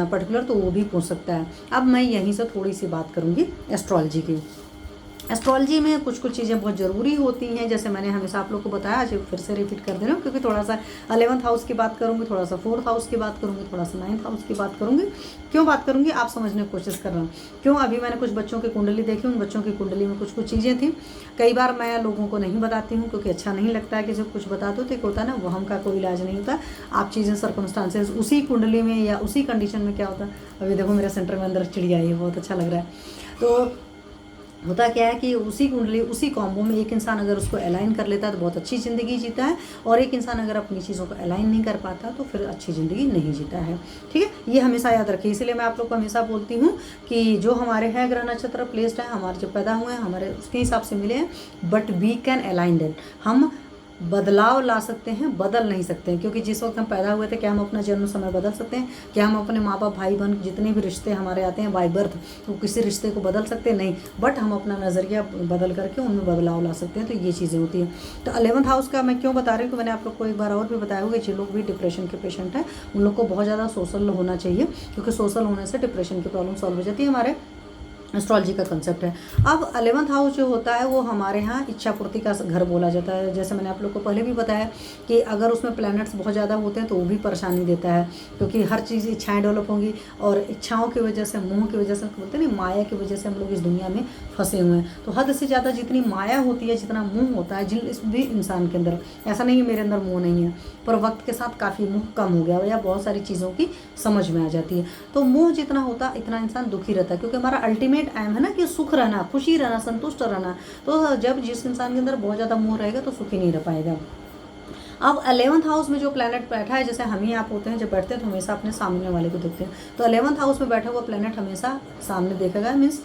Particular, तो वो भी पूछ सकता है। अब मैं यहीं से थोड़ी सी बात करूँगी एस्ट्रोलॉजी की। एस्ट्रोलॉजी में कुछ कुछ चीज़ें बहुत ज़रूरी होती हैं, जैसे मैंने हमेशा आप लोग को बताया, आज फिर से रिपीट कर दे रहा हूँ, क्योंकि थोड़ा सा 11th हाउस की बात करूँगी, थोड़ा सा 4th हाउस की बात करूँगी, थोड़ा सा 9th हाउस की बात करूँगी। क्यों बात करूँगी, आप समझने की कोशिश कर रहा हूँ। क्यों, अभी मैंने कुछ बच्चों की कुंडली देखी, उन बच्चों की कुंडली में कुछ कुछ चीज़ें थी। कई बार मैं लोगों को नहीं बताती हूँ, क्योंकि अच्छा नहीं लगता है कि जब कुछ बता दो तो एक होता है ना, वहम का कोई इलाज नहीं होता। आप चीज़ें सर्कमस्टांसेस उसी कुंडली में या उसी कंडीशन में क्या होता है। अभी देखो मेरे सेंटर में अंदर चिड़िया आई है, बहुत अच्छा लग रहा है। तो होता क्या है कि उसी कुंडली उसी कॉम्बो में एक इंसान अगर उसको अलाइन कर लेता है तो बहुत अच्छी ज़िंदगी जीता है, और एक इंसान अगर अपनी चीज़ों को अलाइन नहीं कर पाता तो फिर अच्छी ज़िंदगी नहीं जीता है। ठीक है, ये हमेशा याद रखिए। इसलिए मैं आप लोग को हमेशा बोलती हूँ कि जो हमारे हैं ग्रह नक्षत्र प्लेस्ड है, हमारे जो पैदा हुए हैं हमारे उसके हिसाब से मिले हैं, but we can align that. हम बदलाव ला सकते हैं, बदल नहीं सकते हैं, क्योंकि जिस वक्त हम पैदा हुए थे, क्या हम अपना जन्म समय बदल सकते हैं? क्या हम अपने माँ बाप भाई बहन जितने भी रिश्ते हमारे आते हैं बाय बर्थ, तो किसी रिश्ते को बदल सकते हैं? नहीं, बट हम अपना नज़रिया बदल करके उनमें बदलाव ला सकते हैं। तो ये चीज़ें होती हैं। तो 11th हाउस का मैं क्यों बता रही हूँ कि मैंने आप लोग को एक बार और भी बताया होगा, जो लोग भी डिप्रेशन के पेशेंट हैं उन लोग को बहुत ज़्यादा सोशल होना चाहिए, क्योंकि सोशल होने से डिप्रेशन की प्रॉब्लम सॉल्व हो जाती है। हमारे एस्ट्रोलॉजी का कंसेप्ट है। अब 11th हाउस जो होता है वो हमारे यहाँ इच्छा पूर्ति का घर बोला जाता है। जैसे मैंने आप लोग को पहले भी बताया कि अगर उसमें प्लैनेट्स बहुत ज़्यादा होते हैं तो वो भी परेशानी देता है, क्योंकि हर चीज़ इच्छाएं डेवलप होंगी, और इच्छाओं की वजह से, मोह की वजह से, बोलते हैं ना माया की वजह से हम लोग इस दुनिया में फंसे हुए हैं। तो हद से ज़्यादा जितनी माया होती है, जितना मोह होता है जिस भी इंसान के अंदर, ऐसा नहीं है मेरे अंदर मोह नहीं है, पर वक्त के साथ काफ़ी मोह कम हो गया या बहुत सारी चीज़ों की समझ में आ जाती है। तो मोह जितना होता इतना इंसान दुखी रहता है, क्योंकि हमारा अल्टीमेट एम है ना कि सुख रहना, खुशी रहना, संतुष्ट रहना। तो जब जिस इंसान के अंदर बहुत ज़्यादा मोह रहेगा तो सुखी नहीं रह पाएगा। अब 11th हाउस में जो प्लैनेट बैठा है, जैसे हम ही आप होते हैं जब बैठते हैं तो हमेशा अपने सामने वाले को देखते हैं, तो 11th हाउस में बैठा हुआ प्लैनेट हमेशा सामने देखेगा। मीन्स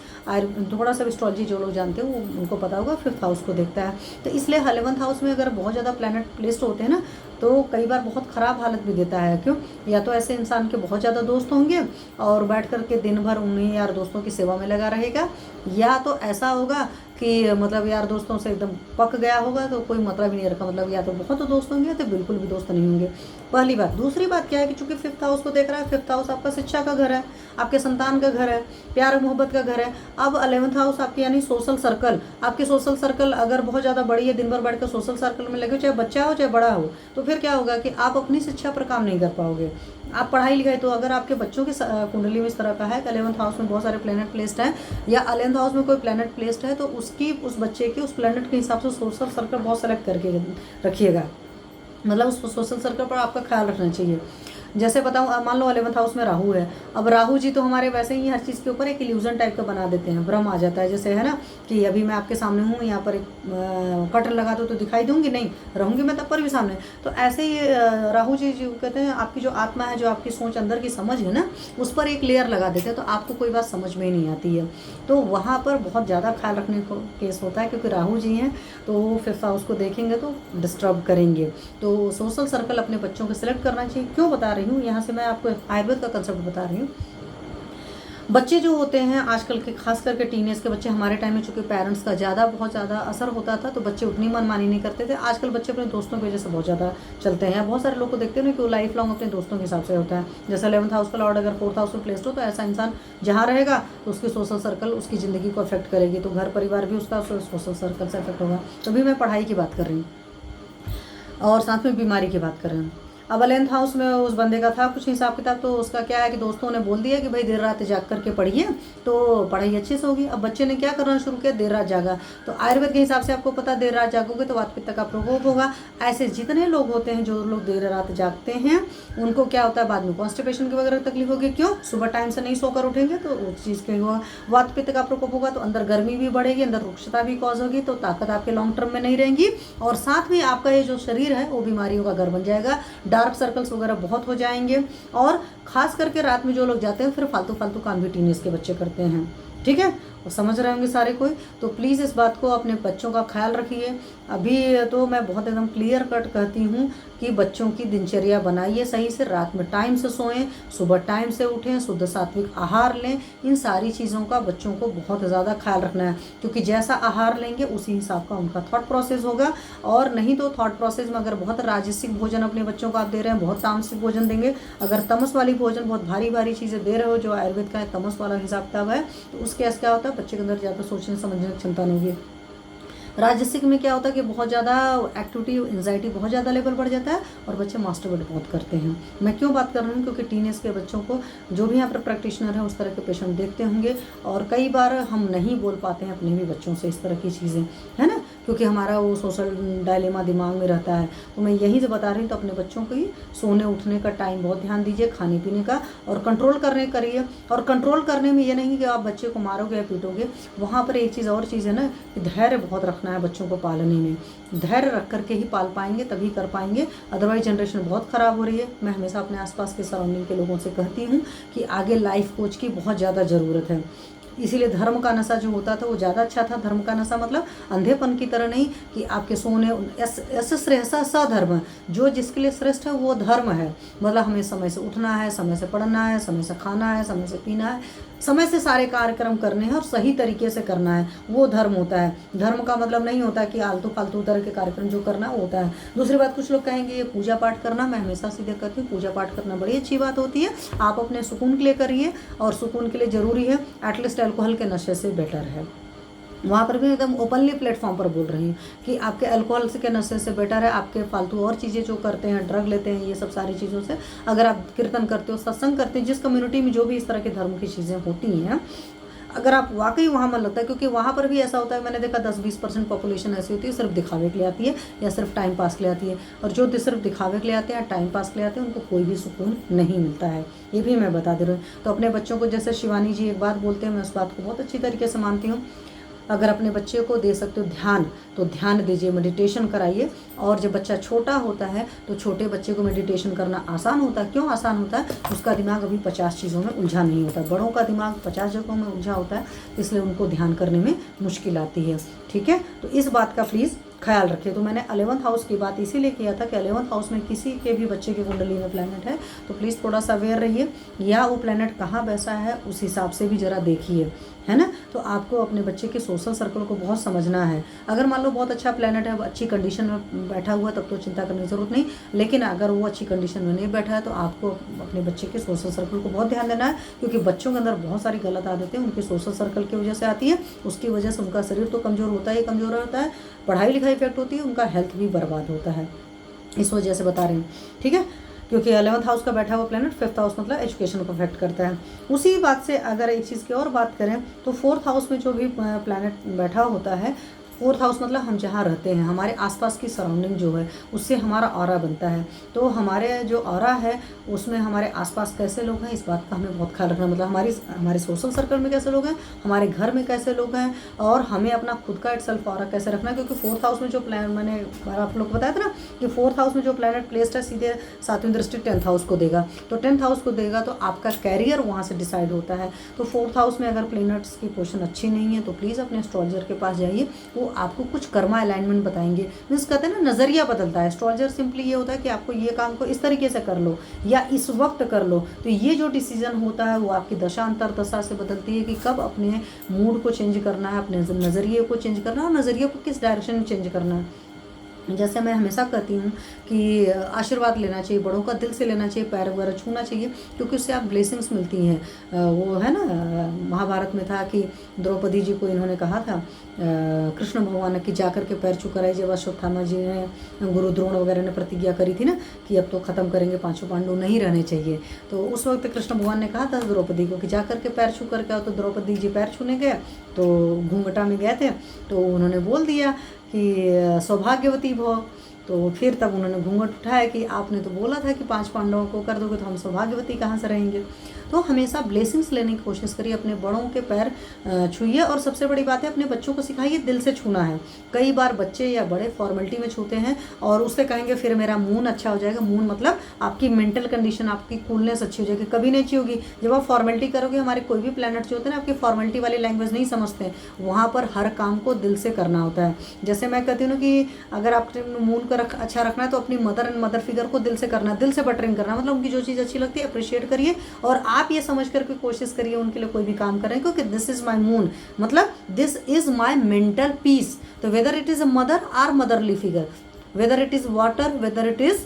थोड़ा सा एस्ट्रोलॉजी जो लोग जानते हैं वो उनको पता होगा, 5th हाउस को देखता है। तो इसलिए 11th हाउस में अगर बहुत ज़्यादा प्लैनेट प्लेस्ड होते हैं ना, तो कई बार बहुत ख़राब हालत भी देता है। क्यों? या तो ऐसे इंसान के बहुत ज़्यादा दोस्त होंगे और बैठ कर के दिन भर उन्हीं यार दोस्तों की सेवा में लगा रहेगा, या तो ऐसा होगा कि मतलब यार दोस्तों से एकदम पक गया होगा, तो कोई मतलब ही नहीं रखा, मतलब या तो बहुत दोस्त होंगे तो बिल्कुल भी दोस्त नहीं होंगे। पहली बात। दूसरी बात क्या है कि चूंकि 5th हाउस को देख रहा है, 5th हाउस आपका शिक्षा का घर है, आपके संतान का घर है, प्यार मोहब्बत का घर है। अब 11th हाउस आपके यानी सोशल सर्कल, आपके सोशल सर्कल अगर बहुत ज़्यादा बड़ी है, दिन भर बैठ कर सोशल सर्कल में लगे, चाहे बच्चा हो चाहे बड़ा हो, तो फिर क्या होगा कि आप अपनी शिक्षा पर काम नहीं कर पाओगे। आप पढ़ाई लिखाई, तो अगर आपके बच्चों की कुंडली में इस तरह का है कि 11th हाउस में बहुत सारे प्लैनेट प्लेस्ड हैं, या 11th हाउस में कोई प्लैनेट प्लेस्ड है, तो उसकी उस बच्चे के उस प्लैनेट के हिसाब से सोशल सर्कल बहुत सेलेक्ट करके रखिएगा। मतलब उस सोशल सर्कल पर आपका ख्याल रखना चाहिए। जैसे बताऊँ, मान लो 11th हाउस में राहु है। अब राहु जी तो हमारे वैसे ही हर चीज़ के ऊपर एक इल्यूजन टाइप का बना देते हैं, भ्रम आ जाता है। जैसे है ना कि अभी मैं आपके सामने हूँ, यहाँ पर एक कर्टन लगा दो तो दिखाई दूंगी नहीं, रहूँगी मैं तब पर भी सामने। तो ऐसे ही राहु जी जो कहते हैं, आपकी जो आत्मा है, जो आपकी सोच अंदर की समझ है ना, उस पर एक लेयर लगा देते हैं, तो आपको कोई बात समझ में ही नहीं आती है। तो वहाँ पर बहुत ज़्यादा ख्याल रखने को केस होता है, क्योंकि राहु जी हैं तो 5th हाउस को देखेंगे तो डिस्टर्ब करेंगे। तो सोशल सर्कल अपने बच्चों को सिलेक्ट करना चाहिए। क्यों बता रही हूँ, यहाँ से मैं आपको आयुर्वेद का कंसेप्ट बता रही हूँ। बच्चे जो होते हैं आजकल के, खास करके टीनेज के बच्चे, हमारे टाइम में चूंकि पेरेंट्स का ज़्यादा बहुत ज़्यादा असर होता था, तो बच्चे उतनी मनमानी नहीं करते थे। आजकल बच्चे अपने दोस्तों की वजह से बहुत ज़्यादा चलते हैं। बहुत सारे लोग को देखते हैं ना कि वो लाइफ लॉन्ग अपने दोस्तों के हिसाब से होता है। जैसे 11th हाउस का लॉर्ड अगर 4th हाउस में प्लेस्ड हो, तो ऐसा इंसान जहाँ रहेगा तो उसकी सोशल सर्कल उसकी ज़िंदगी को अफेक्ट करेगी, तो घर परिवार भी उसका सोशल सर्कल से अफेक्ट होगा। तभी मैं पढ़ाई की बात कर रही हूँ और साथ में बीमारी की बात कर रहे हैं। अब 11th हाउस में उस बंदे का था कुछ हिसाब किताब, तो उसका क्या है कि दोस्तों ने बोल दिया कि भाई देर रात जाग करके पढ़िए तो पढ़ाई अच्छे से होगी। अब बच्चे ने क्या करना शुरू किया, देर रात जागा। तो आयुर्वेद के हिसाब से आपको पता, देर रात जागोगे तो वात पित्त का प्रकोप होगा। ऐसे जितने लोग होते हैं, जो लोग देर रात जागते हैं, उनको क्या होता है बाद में कॉन्स्टिपेशन की वगैरह तकलीफ होगी। क्यों? सुबह टाइम से नहीं सोकर उठेंगे तो उस चीज़ के हुआ वात पित्त का प्रकोप होगा, तो अंदर गर्मी भी बढ़ेगी, अंदर रुक्षता भी कॉज होगी, तो ताकत आपके लॉन्ग टर्म में नहीं रहेंगी, और साथ में आपका ये जो शरीर है वो बीमारियों का घर बन जाएगा। डार्क सर्कल्स वगैरह बहुत हो जाएंगे, और खास करके रात में जो लोग जाते हैं फिर फालतू फालतू काम भी टीनेज के बच्चे करते हैं। ठीक है, और समझ रहे होंगे सारे कोई। तो प्लीज़ इस बात को, अपने बच्चों का ख्याल रखिए, अभी तो मैं बहुत एकदम क्लियर कट कहती हूँ कि बच्चों की दिनचर्या बनाइए सही से, रात में टाइम से सोएं, सुबह टाइम से उठें, शुद्ध सात्विक आहार लें। इन सारी चीज़ों का बच्चों को बहुत ज़्यादा ख्याल रखना है, क्योंकि जैसा आहार लेंगे उसी हिसाब का उनका थॉट प्रोसेस होगा। और नहीं तो थॉट प्रोसेस में अगर बहुत राजसिक भोजन अपने बच्चों को आप दे रहे हैं, बहुत तामसिक भोजन देंगे, अगर तमस वाली भोजन बहुत भारी भारी चीज़ें दे रहे हो जो आयुर्वेद का तमस वाला हिसाब किताब है, तो उसके ऐसा क्या होता है, बच्चे के अंदर ज़्यादा सोचने समझने की क्षमता नहीं होगी। राजसिक में क्या होता है कि बहुत ज़्यादा एक्टिविटी, एंजाइटी बहुत ज़्यादा लेवल बढ़ जाता है और बच्चे मास्टरबेट बहुत करते हैं। मैं क्यों बात कर रही हूँ, क्योंकि टीनेज के बच्चों को जो भी यहाँ पर प्रैक्टिशनर है उस तरह के पेशेंट देखते होंगे, और कई बार हम नहीं बोल पाते हैं अपने भी बच्चों से इस तरह की चीज़ें, है ना, क्योंकि हमारा वो सोशल डायलेमा दिमाग में रहता है। तो मैं यहीं से बता रही हूँ, तो अपने बच्चों को ही सोने उठने का टाइम बहुत ध्यान दीजिए, खाने पीने का, और कंट्रोल करने करिए। और कंट्रोल करने में ये नहीं कि आप बच्चे को मारोगे या पीटोगे, वहाँ पर एक चीज़ और चीज़ है ना कि धैर्य बहुत रखना है बच्चों को पालने में। धैर्य रख करके ही पाल पाएंगे, तभी कर पाएंगे, अदरवाइज जनरेशन बहुत ख़राब हो रही है। मैं हमेशा अपने आसपास के सराउंडिंग के लोगों से कहती हूँ कि आगे लाइफ कोच की बहुत ज़्यादा ज़रूरत है। इसीलिए धर्म का नशा जो होता था वो ज़्यादा अच्छा था। धर्म का नशा मतलब अंधेपन की तरह नहीं कि आपके सोने, ऐसे श्रेष्ठ सधर्म, जो जिसके लिए श्रेष्ठ है वो धर्म है। मतलब हमें समय से उठना है, समय से पढ़ना है, समय से खाना है, समय से पीना है, समय से सारे कार्यक्रम करने हैं और सही तरीके से करना है, वो धर्म होता है। धर्म का मतलब नहीं होता कि आलतू फालतू तरह के कार्यक्रम जो करना होता है। दूसरी बात, कुछ लोग कहेंगे ये पूजा पाठ करना, मैं हमेशा सीधे कहती हूँ पूजा पाठ करना बड़ी अच्छी बात होती है, आप अपने सुकून के लिए करिए, और सुकून के लिए ज़रूरी है, एटलीस्ट अल्कोहल के नशे से बेटर है। वहाँ पर भी एकदम ओपनली प्लेटफॉर्म पर बोल रही हूँ कि आपके अल्कोहल के नशे से बेटर है आपके फालतू और चीज़ें जो करते हैं, ड्रग लेते हैं, ये सब सारी चीज़ों से, अगर आप कीर्तन करते हो, सत्संग करते हैं, जिस कम्युनिटी में जो भी इस तरह के धर्म की चीज़ें होती हैं, अगर आप वाकई वहाँ मन लगता है, क्योंकि वहाँ पर भी ऐसा होता है, मैंने देखा 10-20% पॉपुलेशन ऐसी होती है सिर्फ दिखावे के लिए आती है या सिर्फ टाइम पास के लिए आती है, और जो सिर्फ दिखावे के लिए आते हैं, टाइम पास के लिए आते हैं, उनको कोई भी सुकून नहीं मिलता है। ये भी मैं बता दे रही हूँ। तो अपने बच्चों को, जैसे शिवानी जी एक बात बोलते हैं, मैं उस बात को बहुत अच्छी तरीके से मानती हूँ, अगर अपने बच्चे को दे सकते हो ध्यान, तो ध्यान दीजिए, मेडिटेशन कराइए। और जब बच्चा छोटा होता है तो छोटे बच्चे को मेडिटेशन करना आसान होता है। क्यों आसान होता है? उसका दिमाग अभी 50 चीज़ों में उलझा नहीं होता। बड़ों का दिमाग 50 जगहों में उलझा होता है, इसलिए उनको ध्यान करने में मुश्किल आती है। ठीक है, तो इस बात का प्लीज़ ख्याल रखें। तो मैंने 11th हाउस की बात इसीलिए किया था कि 11th हाउस में किसी के भी बच्चे की कुंडली में प्लैनेट है तो प्लीज़ थोड़ा सा अवेयर रहिए, या वो प्लैनेट कहाँ बैसा है उस हिसाब से भी ज़रा देखिए, है ना। तो आपको अपने बच्चे के सोशल सर्कल को बहुत समझना है। अगर मान लो बहुत अच्छा प्लैनेट है, अच्छी कंडीशन में बैठा हुआ, तब तो चिंता करने की ज़रूरत नहीं। लेकिन अगर वो अच्छी कंडीशन में नहीं बैठा है तो आपको अपने बच्चे के सोशल सर्कल को बहुत ध्यान देना है, क्योंकि बच्चों के अंदर बहुत सारी गलत आदतें उनके सोशल सर्कल की वजह से आती है। उसकी वजह से उनका शरीर तो कमज़ोर होता ही कमज़ोर होता है, पढ़ाई लिखाई इफेक्ट होती है, उनका हेल्थ भी बर्बाद होता है। इस वजह से बता रहे हैं, ठीक है, क्योंकि 11th हाउस का बैठा हुआ प्लैनेट 5th हाउस मतलब एजुकेशन को अफेक्ट करता है। उसी बात से अगर एक चीज़ की और बात करें तो 4th हाउस में जो भी प्लैनेट बैठा होता है, 4th हाउस मतलब हम जहाँ रहते हैं, हमारे आसपास की सराउंडिंग जो है उससे हमारा ऑरा बनता है। तो हमारे जो ऑरा है उसमें हमारे आसपास कैसे लोग हैं, इस बात का हमें बहुत ख्याल रखना। मतलब हमारे सोशल सर्कल में कैसे लोग हैं, हमारे घर में कैसे लोग हैं, और हमें अपना खुद का सेल्फ ऑरा कैसे रखना है। क्योंकि 4th हाउस में जो प्लान, मैंने आप लोग को बताया था ना कि 4th हाउस में जो प्लैनेट प्लेस्ड है सीधे 7वीं दृष्टि 10th हाउस को देगा। तो 10th हाउस को देगा तो आपका कैरियर वहाँ से डिसाइड होता है। तो 4th हाउस में अगर प्लैनेट्स की पोजीशन अच्छी नहीं है तो प्लीज़ अपने एस्ट्रोलॉजर के पास जाइए, वो आपको कुछ कर्मा अलाइनमेंट बताएंगे। मीन्स कहते हैं ना, नज़रिया बदलता है। एस्ट्रोलॉजर सिंपली ये होता है कि आपको ये काम को इस तरीके से कर लो या इस वक्त कर लो। तो ये जो डिसीजन होता है वो आपकी दशा अंतर दशा से बदलती है कि कब अपने मूड को चेंज करना है, अपने नज़रिए को चेंज करना है, और नज़रिए को किस डायरेक्शन में चेंज करना है। जैसे मैं हमेशा कहती हूँ कि आशीर्वाद लेना चाहिए, बड़ों का दिल से लेना चाहिए, पैर वगैरह छूना चाहिए, क्योंकि उससे आप ब्लेसिंग्स मिलती हैं। वो है ना, महाभारत में था कि द्रौपदी जी को इन्होंने कहा था कृष्ण भगवान की जाकर के पैर छू कराई, जब अश्वत्थामा जी ने, गुरु द्रोण वगैरह ने प्रतिज्ञा करी थी ना कि अब तो ख़त्म करेंगे, पांचों पांडव नहीं रहने चाहिए। तो उस वक्त कृष्ण भगवान ने कहा था द्रौपदी को कि जाकर के पैर छू करके आओ। तो द्रौपदी जी पैर छूने गए तो घूंघटा में गए थे, तो उन्होंने बोल दिया कि सौभाग्यवती भव। तो फिर तब उन्होंने घूंघट उठाया कि आपने तो बोला था कि 5 पांडवों को कर दोगे, तो हम सौभाग्यवती कहाँ से रहेंगे। तो हमेशा ब्लेसिंग्स लेने की कोशिश करिए, अपने बड़ों के पैर छूइए। और सबसे बड़ी बात है, अपने बच्चों को सिखाइए दिल से छूना है। कई बार बच्चे या बड़े फॉर्मेलिटी में छूते हैं और उससे कहेंगे फिर मेरा मून अच्छा हो जाएगा। मून मतलब आपकी मेंटल कंडीशन, आपकी कूलनेस अच्छी हो जाएगी, कभी नहीं अच्छी होगी। जब आप फॉर्मेलिटी करोगे, हमारे कोई भी प्लैनेट जो होते हैं ना, आपकी फॉर्मेलिटी वाली लैंग्वेज नहीं समझते हैं। वहाँ पर हर काम को दिल से करना होता है। जैसे मैं कहती हूँ कि अगर आपने मून को अच्छा रखना है तो अपनी मदर एंड मदर फिगर को दिल से करना, दिल से बटरिंग करना, मतलब उनकी जो चीज़ अच्छी लगती है अप्रिशिएट करिए और आप ये समझ करके कोशिश करिए उनके लिए कोई भी काम करें, क्योंकि दिस इज माई मून, मतलब this is my mental peace. तो whether it is a mother or motherly figure, whether it is water, whether it is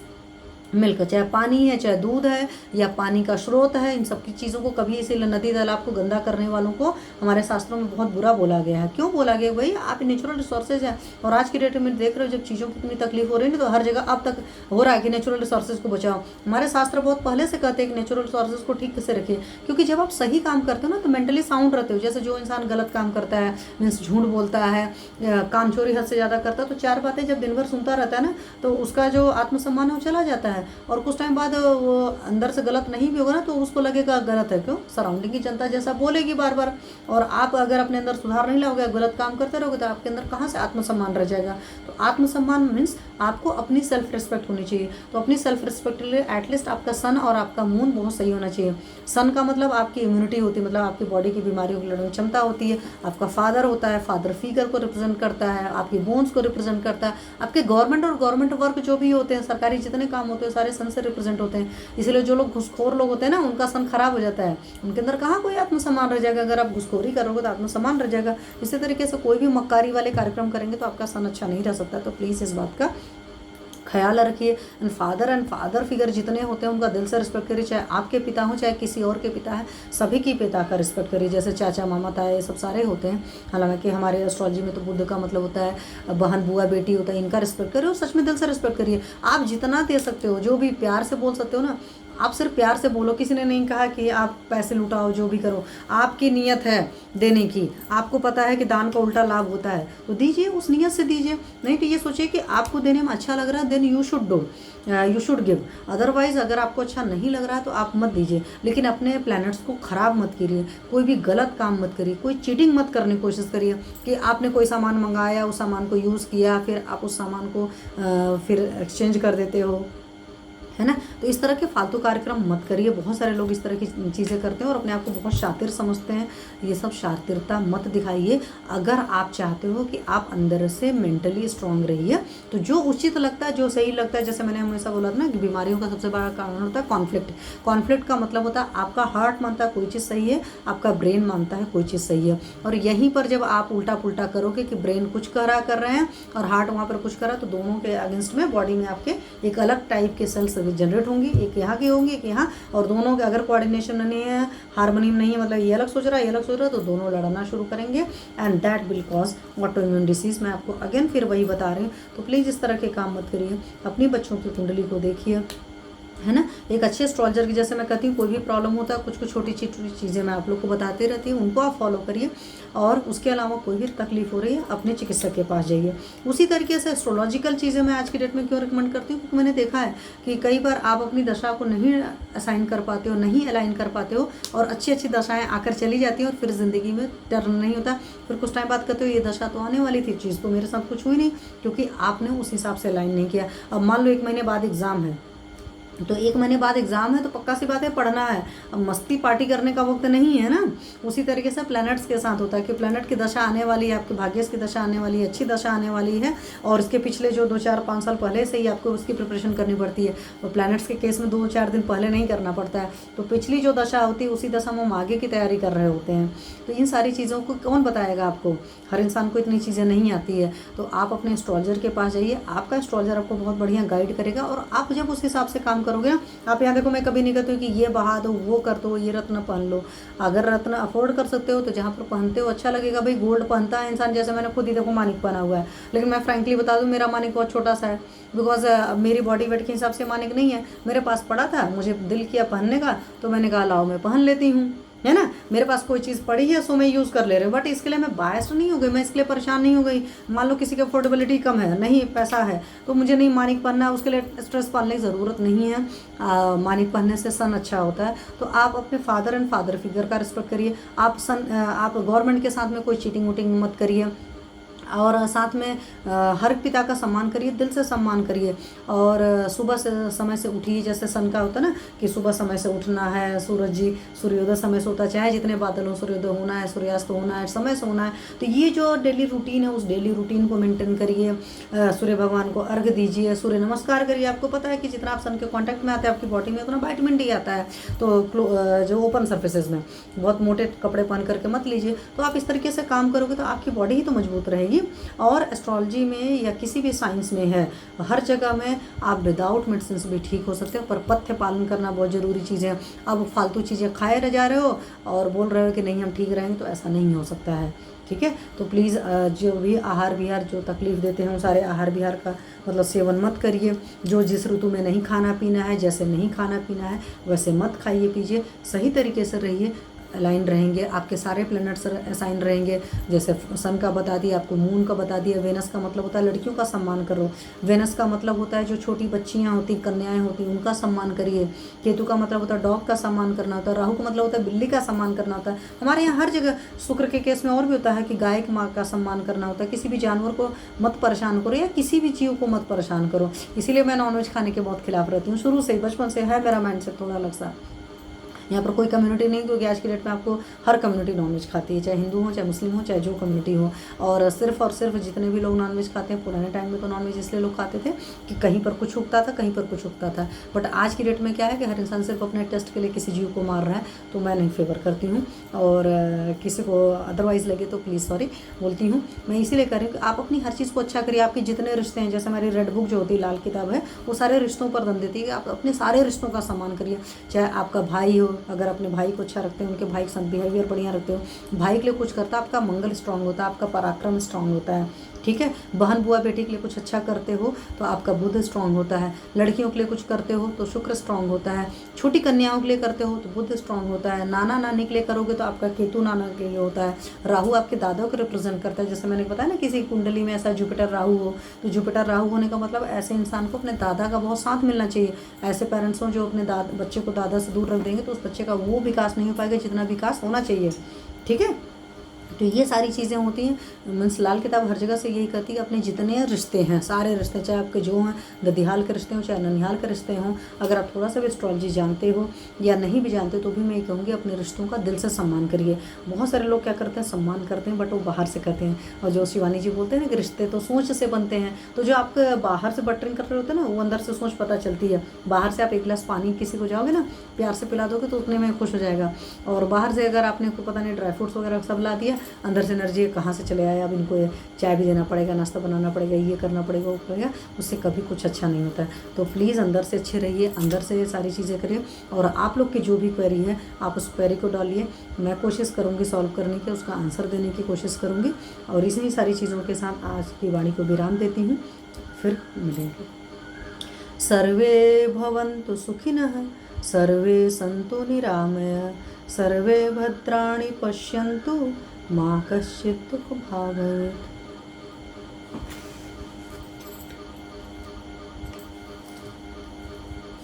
milk, चाहे पानी है, चाहे दूध है, या पानी का स्रोत है, इन सब की चीज़ों को कभी इसीलिए नदी तालाब को गंदा करने वालों को हमारे शास्त्रों में बहुत बुरा बोला गया है। क्यों बोला गया? भाई आप नेचुरल रिसोर्सेज हैं। और आज की डेट में देख रहे हो जब चीज़ों की इतनी तकलीफ हो रही है, तो हर जगह अब तक हो रहा है कि नेचुरल रिसोर्सेज को बचाओ। हमारे शास्त्र बहुत पहले से कहते हैं कि नेचुरल रिसोर्सेज को ठीक से रखिए, क्योंकि जब आप सही काम करते हो ना तो मेंटली साउंड रहते हो। जैसे जो इंसान गलत काम करता है, मीन्स झूठ बोलता है, काम चोरी हद से ज़्यादा करता है, तो चार बातें जब दिन भर सुनता रहता है ना, तो उसका जो आत्मसम्मान है वो चला जाता है। और कुछ टाइम बाद वो अंदर से गलत नहीं भी होगा ना, तो उसको लगेगा गलत है। क्यों? सराउंडिंग की जनता जैसा बोलेगी बार बार। और आप अगर अपने अंदर सुधार नहीं लाओगे, गलत काम करते रहोगे, तो आपके अंदर कहाँ से आत्मसम्मान रह जाएगा? तो आत्मसम्मान मीन्स आपको अपनी सेल्फ रिस्पेक्ट होनी चाहिए। तो अपनी सेल्फ रिस्पेक्ट के लिए एटलीस्ट आपका सन और आपका मून बहुत सही होना चाहिए। सन का मतलब आपकी इम्यूनिटी होती है, मतलब आपकी बॉडी की बीमारियों की लड़ने की क्षमता होती है। आपका फादर होता है, फादर फिगर को रिप्रेजेंट करता है, आपकी बोन्स को रिप्रेजेंट करता है। आपके गवर्नमेंट और गवर्नमेंट वर्क जो भी होते हैं, सरकारी जितने काम होते हैं, सारे सन से रिप्रेजेंट होते हैं। इसलिए जो लोग घुसखोर लोग होते हैं ना, उनका सन खराब हो जाता है। उनके अंदर कहाँ कोई आत्मसम्मान रह जाएगा? अगर आप घुसखोरी करोगे तो आत्मसम्मान रह जाएगा। इसी तरीके से कोई भी मक्कारी वाले कार्यक्रम करेंगे तो आपका सन अच्छा नहीं रह सकता। तो प्लीज़ इस बात का ख्याल रखिए। एंड फादर फिगर जितने होते हैं उनका दिल से रिस्पेक्ट करिए, चाहे आपके पिता हो चाहे किसी और के पिता है, सभी की पिता का रिस्पेक्ट करिए। जैसे चाचा मामा ताया ये सब सारे होते हैं। हालांकि हमारे एस्ट्रोलॉजी में तो बुद्ध का मतलब होता है बहन बुआ बेटी होता है, इनका रिस्पेक्ट करिए और सच में दिल से रिस्पेक्ट करिए। आप जितना दे सकते हो, जो भी प्यार से बोल सकते हो ना, आप सिर्फ प्यार से बोलो। किसी ने नहीं कहा कि आप पैसे लुटाओ, जो भी करो, आपकी नीयत है देने की, आपको पता है कि दान का उल्टा लाभ होता है, तो दीजिए, उस नीयत से दीजिए। नहीं तो ये सोचिए कि आपको देने में अच्छा लग रहा है, then you should do, you should give. Otherwise अगर आपको अच्छा नहीं लग रहा है तो आप मत दीजिए। लेकिन अपने प्लैनेट्स को ख़राब मत करिए, कोई भी गलत काम मत करिए, कोई चीटिंग मत करने की कोशिश करिए कि आपने कोई सामान मंगाया, उस सामान को यूज़ किया, फिर आप उस सामान को फिर एक्सचेंज कर देते हो, है ना। तो इस तरह के फालतू कार्यक्रम मत करिए। बहुत सारे लोग इस तरह की चीज़ें करते हैं और अपने आप को बहुत शातिर समझते हैं। ये सब शातिरता मत दिखाइए। अगर आप चाहते हो कि आप अंदर से मेंटली स्ट्रांग रहिए, तो जो उचित लगता है, जो सही लगता है, जैसे मैंने हमेशा बोला था ना कि बीमारियों का सबसे बड़ा कारण होता है कॉन्फ्लिक्ट। कॉन्फ्लिक्ट का मतलब होता है आपका हार्ट मानता है कोई चीज़ सही है, आपका ब्रेन मानता है कोई चीज़ सही है। और यहीं पर जब आप उल्टा पुल्टा करोगे कि ब्रेन कुछ कर रहे हैं और हार्ट वहाँ पर कुछ कर रहा है, तो दोनों के अगेंस्ट में बॉडी में आपके एक अलग टाइप के सेल्स जनरेट होंगी, एक यहाँ की होंगी, एक यहाँ, और दोनों के अगर कोऑर्डिनेशन नहीं है, हार्मोनी नहीं है, मतलब ये अलग सोच रहा है, ये अलग सोच रहा है, तो दोनों लड़ना शुरू करेंगे and that will cause auto immune disease. मैं आपको अगेन फिर वही बता रही हूँ। तो प्लीज़ इस तरह के काम मत करिए। अपनी बच्चों की कुंडली को देखिए, है ना। एक अच्छे एस्ट्रोलॉजर की, जैसे मैं कहती हूँ, कोई भी प्रॉब्लम होता है, कुछ कुछ छोटी छोटी चीज़ें मैं आप लोग को बताती रहती हूँ, उनको आप फॉलो करिए। और उसके अलावा कोई भी तकलीफ हो रही है, अपने चिकित्सक के पास जाइए। उसी तरीके से एस्ट्रोलॉजिकल चीज़ें मैं आज की डेट में क्यों रिकमेंड करती हूँ, क्योंकि मैंने देखा है कि कई बार आप अपनी दशा को नहीं असाइन कर पाते हो, नहीं अलाइन कर पाते हो, और अच्छी अच्छी दशाएँ आकर चली जाती हैं और फिर ज़िंदगी में टर्न नहीं होता। फिर कुछ टाइम बाद कहते हो ये दशा तो आने वाली थी, चीज़ तो मेरे साथ कुछ हुई नहीं, क्योंकि आपने उस हिसाब से अलाइन नहीं किया। अब मान लो 1 महीने बाद एग्ज़ाम है, तो 1 महीने बाद एग्जाम है, तो पक्का सी बात है पढ़ना है। अब मस्ती पार्टी करने का वक्त नहीं है ना। उसी तरीके से प्लैनेट्स के साथ होता है कि प्लैनेट की दशा आने वाली है, आपके भाग्यस की दशा आने वाली है, अच्छी दशा आने वाली है, और इसके पिछले जो 2-4-5 साल पहले से ही आपको उसकी प्रिपरेशन करनी पड़ती है। और प्लैनेट्स के केस में 2-4 दिन पहले नहीं करना पड़ता है। तो पिछली जो दशा होती है उसी दशा में हम आगे की तैयारी कर रहे होते हैं। तो इन सारी चीज़ों को कौन बताएगा आपको? हर इंसान को इतनी चीज़ें नहीं आती है। तो आप अपने एस्ट्रोलॉजर के पास जाइए, आपका एस्ट्रोलॉजर आपको बहुत बढ़िया गाइड करेगा, और आप जब उस हिसाब से काम करोगे ना, आप यहाँ देखो, मैं कभी नहीं कहती हूँ कि ये बहा दो, वो कर दो, ये रत्न पहन लो। अगर रत्न अफोर्ड कर सकते हो तो जहाँ पर पहनते हो अच्छा लगेगा। भाई गोल्ड पहनता है इंसान, जैसे मैंने खुद ही देखो मानिक पहना हुआ है, लेकिन मैं फ्रैंकली बता दूँ मेरा मानिक बहुत छोटा सा है, बिकॉज मेरी बॉडी वेट के हिसाब से मानिक नहीं है। मेरे पास पड़ा था, मुझे दिल किया पहनने का, तो मैंने कहा लाओ मैं पहन लेती हूँ। है ना। मेरे पास कोई चीज़ पड़ी है सो मैं यूज़ कर ले रही हूँ, बट इसके लिए मैं बायस नहीं हो गई, मैं इसके लिए परेशान नहीं हो गई। मान लो किसी की अफोर्डेबिलिटी कम है, नहीं पैसा है, तो मुझे नहीं मानिक पहनना है, उसके लिए स्ट्रेस पालने की ज़रूरत नहीं है। मानिक पहनने से सन अच्छा होता है। तो आप अपने फादर एंड फादर फिगर का रिस्पेक्ट करिए। आप गवर्नमेंट के साथ में कोई चीटिंग वूटिंग मत करिए, और साथ में हर पिता का सम्मान करिए, दिल से सम्मान करिए। और सुबह से समय से उठिए, जैसे सन का होता है ना कि सुबह समय से उठना है, सूरज जी सूर्योदय समय से होता है, चाहे जितने बादल हो सूर्योदय होना है, सूर्यास्त होना है, समय से होना है। तो ये जो डेली रूटीन है उस डेली रूटीन को मेंटेन करिए। सूर्य भगवान को अर्घ दीजिए, सूर्य नमस्कार करिए। आपको पता है कि जितना आप सन के कॉन्टैक्ट में आते हैं आपकी बॉडी में उतना वाइटामिन डी आता है। तो जो ओपन सर्फेसेज में बहुत मोटे कपड़े पहन करके मत लीजिए। तो आप इस तरीके से काम करोगे तो आपकी बॉडी ही तो मजबूत रहेगी। और एस्ट्रोलॉजी में या किसी भी साइंस में है, हर जगह में आप विदाउट मेडिसिन भी ठीक हो सकते हो, पर पथ्य पालन करना बहुत ज़रूरी चीज़ है। अब फालतू चीज़ें खाए रह जा रहे हो और बोल रहे हो कि नहीं हम ठीक रहेंगे, तो ऐसा नहीं हो सकता है। ठीक है, तो प्लीज़ जो भी आहार विहार जो तकलीफ़ देते हैं, सारे आहार विहार का मतलब सेवन मत करिए। जो जिस ऋतु में नहीं खाना पीना है, जैसे नहीं खाना पीना है वैसे मत खाइए पीजिए। सही तरीके से रहिए, अलाइन रहेंगे, आपके सारे प्लैनेट्स असाइन रहेंगे। जैसे सन का बता दिया, आपको मून का बता दिया। वेनस का मतलब होता है लड़कियों का सम्मान करो। वेनस का मतलब होता है जो छोटी बच्चियां होती, कन्याएं होती, उनका सम्मान करिए। केतु का मतलब होता है डॉग का सम्मान करना होता है। राहु का मतलब होता है बिल्ली का सम्मान करना होता है। हमारे यहाँ हर जगह, शुक्र के केस में और भी होता है कि गाय माँ का सम्मान करना होता है। किसी भी जानवर को मत परेशान करो या किसी भी जीव को मत परेशान करो। इसीलिए मैं नॉनवेज खाने के बहुत खिलाफ रहती हूँ, शुरू से ही, बचपन से है मेरा माइंडसेट थोड़ा अलग सा। यहाँ पर कोई कम्युनिटी नहीं, क्योंकि आज की डेट में आपको हर कम्युनिटी नॉनवेज खाती है, चाहे हिंदू हो, चाहे मुस्लिम हो, चाहे जो कम्युनिटी हो। और सिर्फ जितने भी लोग नॉनवेज खाते हैं, पुराने टाइम में तो नॉनवेज इसलिए लोग खाते थे कि कहीं पर कुछ उगता था, कहीं पर कुछ उगता था। बट आज की डेट में क्या है कि हर इंसान सिर्फ अपने टेस्ट के लिए किसी जीव को मार रहा है, तो मैं नहीं फेवर करती हूँ। और किसी को अदरवाइज़ लगे तो प्लीज़ सॉरी बोलती हूँ। मैं इसीलिए कह रही हूँ कि आप अपनी हर चीज़ को अच्छा करिए। आपके जितने रिश्ते हैं, जैसे हमारी रेड बुक जो होती है, लाल किताब है, वो सारे रिश्तों पर दम देती है कि आप अपने सारे रिश्तों का सम्मान करिए। चाहे आपका भाई हो, अगर अपने भाई को अच्छा रखते हैं, उनके भाई के साथ बिहेवियर बढ़िया रखते हो, भाई के लिए कुछ करता है, आपका मंगल स्ट्रांग होता है, आपका पराक्रम स्ट्रांग होता है। ठीक है, बहन बुआ बेटी के लिए कुछ अच्छा करते हो तो आपका बुध स्ट्रांग होता है। लड़कियों के लिए कुछ करते हो तो शुक्र स्ट्रांग होता है। छोटी कन्याओं के लिए करते हो तो बुध स्ट्रांग होता है। नाना नानी के लिए करोगे तो आपका केतु नाना के लिए होता है। राहु आपके दादा को रिप्रेजेंट करता है। जैसे मैंने बताया ना, किसी कुंडली में ऐसा जुपिटर राहु हो, तो जुपिटर राहु होने का मतलब ऐसे इंसान को अपने दादा का बहुत साथ मिलना चाहिए। ऐसे पेरेंट्स हों जो अपने बच्चे को दादा से दूर रख देंगे तो उस बच्चे का वो विकास नहीं हो पाएगा जितना विकास होना चाहिए। ठीक है, तो ये सारी चीज़ें होती हैं। मीन्स लाल किताब हर जगह से यही कहती है, अपने जितने रिश्ते हैं, सारे रिश्ते, चाहे आपके जो हैं ददिहाल के रिश्ते हों, चाहे ननिहाल के रिश्ते हों, अगर आप थोड़ा सा भी एस्ट्रोलॉजी जानते हो या नहीं भी जानते तो भी मैं ये कहूँगी अपने रिश्तों का दिल से सम्मान करिए। बहुत सारे लोग क्या करते हैं, सम्मान करते हैं बट वो बाहर से करते हैं। और जो शिवानी जी बोलते हैं ना कि रिश्ते तो सोच से बनते हैं, तो जो आप बाहर से बटरिंग कर रहे होते हैं ना, वो अंदर से सोच पता चलती है। बाहर से आप एक गिलास पानी किसी को जाओगे ना, प्यार से पिला दोगे तो उतने में खुश हो जाएगा। और बाहर से अगर आपने को पता नहीं ड्राई फ्रूट्स वगैरह सब ला दिया, अंदर से एनर्जी कहाँ से चले आया, अब इनको चाय भी देना पड़ेगा, नाश्ता बनाना पड़ेगा, ये करना पड़ेगा, वो करेगा, उससे कभी कुछ अच्छा नहीं होता है। तो प्लीज़ अंदर से अच्छे रहिए, अंदर से ये सारी चीज़ें करिए। और आप लोग की जो भी क्वेरी है आप उस क्वेरी को डालिए, मैं कोशिश करूँगी सॉल्व करने की, उसका आंसर देने की कोशिश करूँगी। और इसी सारी चीज़ों के साथ आज की वाणी को विराम देती हूँ, फिर मिलेंगे। सर्वे भवन्तु सुखिनः, सर्वे सन्तु निरामया, सर्वे भद्राणि पश्यन्तु, माँ कश्चित् दुःखभाग् भवेत्।